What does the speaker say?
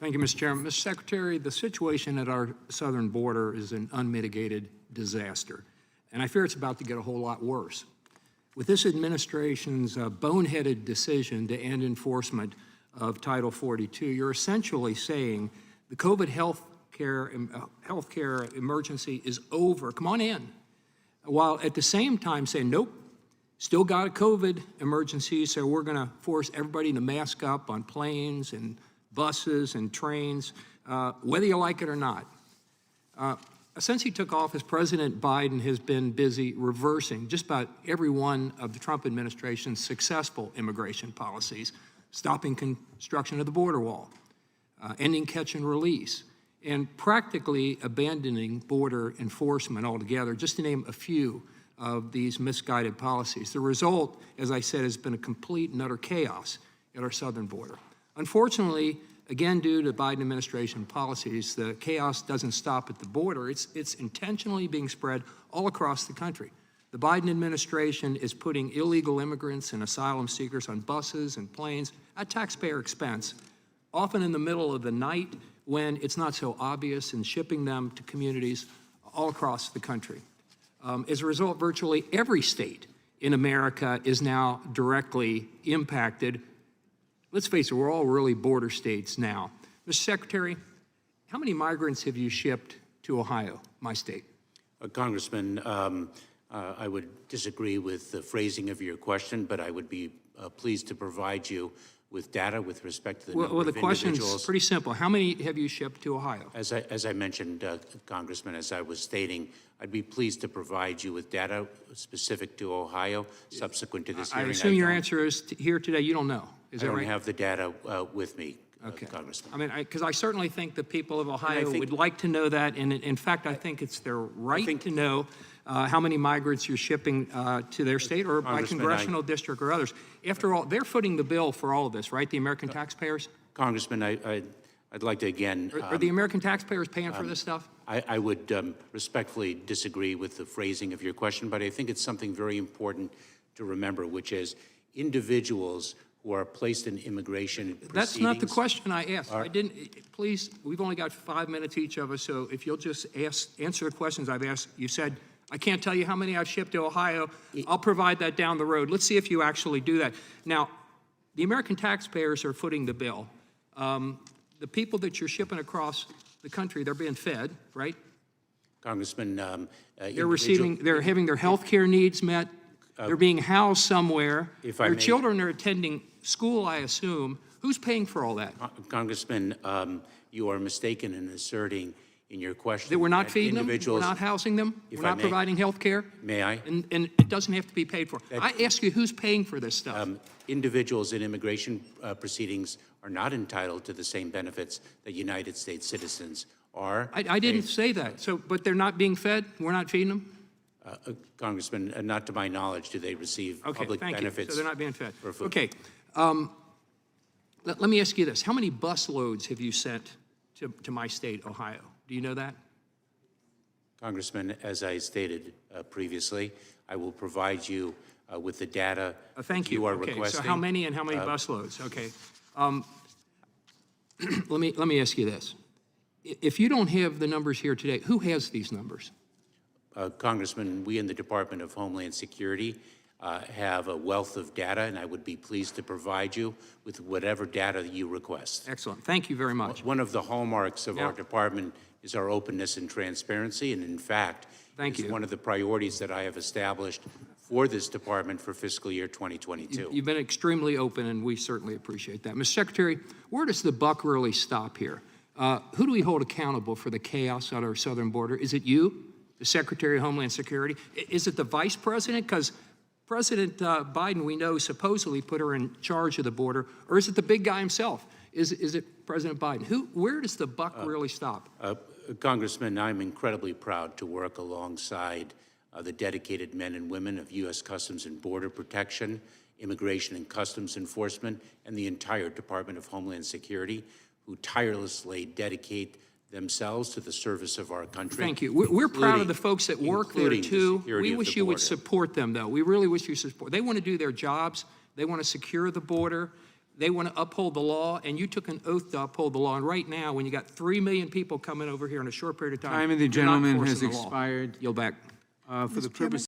Thank you, Mr. Chairman. Mr. Secretary, the situation at our southern border is an unmitigated disaster, and I fear it's about to get a whole lot worse. With this administration's boneheaded decision to end enforcement of Title 42, you're essentially saying the COVID healthcare emergency is over. Come on in. While at the same time saying, nope, still got a COVID emergency, so we're going to force everybody to mask up on planes and buses and trains, whether you like it or not. Since he took office, President Biden has been busy reversing just about every one of the Trump administration's successful immigration policies, stopping construction of the border wall, ending catch and release, and practically abandoning border enforcement altogether, just to name a few of these misguided policies. The result, as I said, has been a complete and utter chaos at our southern border. Unfortunately, again, due to Biden administration policies, the chaos doesn't stop at the border. It's intentionally being spread all across the country. The Biden administration is putting illegal immigrants and asylum seekers on buses and planes at taxpayer expense, often in the middle of the night when it's not so obvious, and shipping them to communities all across the country. As a result, virtually every state in America is now directly impacted. Let's face it, we're all really border states now. Mr. Secretary, how many migrants have you shipped to Ohio, my state? Congressman, I would disagree with the phrasing of your question, but I would be pleased to provide you with data with respect to the number of individuals. Well, the question's pretty simple. How many have you shipped to Ohio? As I mentioned, Congressman, as I was stating, I'd be pleased to provide you with data specific to Ohio subsequent to this hearing. I assume your answer is here today, you don't know. Is that right? I don't have the data with me, okay. Congressman. I mean, because I certainly think the people of Ohio would like to know that, and in fact, I think it's their right to know how many migrants you're shipping to their state or by congressional district or others. After all, they're footing the bill for all of this, right? The American taxpayers? Congressman, I'd like to again... Are the American taxpayers paying for this stuff? I would respectfully disagree with the phrasing of your question, but I think it's something very important to remember, which is individuals who are placed in immigration proceedings... That's not the question I asked. I didn't, please, we've only got 5 minutes each of us, so if you'll just answer the questions I've asked. You said, I can't tell you how many I've shipped to Ohio. I'll provide that down the road. Let's see if you actually do that. Now, the American taxpayers are footing the bill. The people that you're shipping across the country, they're being fed, right? Congressman, they're having their health care needs met. They're being housed somewhere. Their children are attending school, I assume. Who's paying for all that? Congressman, you are mistaken in asserting in your question that we're not feeding them, we're not housing them, we're not providing health care? May I? And it doesn't have to be paid for. I ask you, who's paying for this stuff? Individuals in immigration proceedings are not entitled to the same benefits that United States citizens are. I didn't say that. So, but they're not being fed? We're not feeding them? Congressman, not to my knowledge do they receive public benefits. So they're not being fed. Okay. Let me ask you this. How many bus loads have you sent to my state, Ohio? Do you know that? Congressman, as I stated previously, I will provide you with the data you are requesting. So how many and how many bus loads? Okay. Let me ask you this. If you don't have the numbers here today, who has these numbers? Congressman, we in the Department of Homeland Security have a wealth of data, and I would be pleased to provide you with whatever data you request. Excellent. Thank you very much. One of the hallmarks of our department is our openness and transparency, and in fact, it's one of the priorities that I have established for this department for fiscal year 2022. You've been extremely open, and we certainly appreciate that. Mr. Secretary, where does the buck really stop here? Who do we hold accountable for the chaos at our southern border? Is it you, the Secretary of Homeland Security? Is it the Vice President? Because President Biden, we know, supposedly put her in charge of the border, or is it the big guy himself? Is it President Biden? Where does the buck really stop? Congressman, I'm incredibly proud to work alongside the dedicated men and women of U.S. Customs and Border Protection, Immigration and Customs Enforcement, and the entire Department of Homeland Security, who tirelessly dedicate themselves to the service of our country. Thank you. We're proud of the folks that work there, too. We wish you would support them, though. We really wish you support. They want to do their jobs. They want to secure the border. They want to uphold the law, and you took an oath to uphold the law. And right now, when you got 3 million people coming over here in a short period of time, Time of the you're not gentleman enforcing has the law. expired. Yield back. For the purpose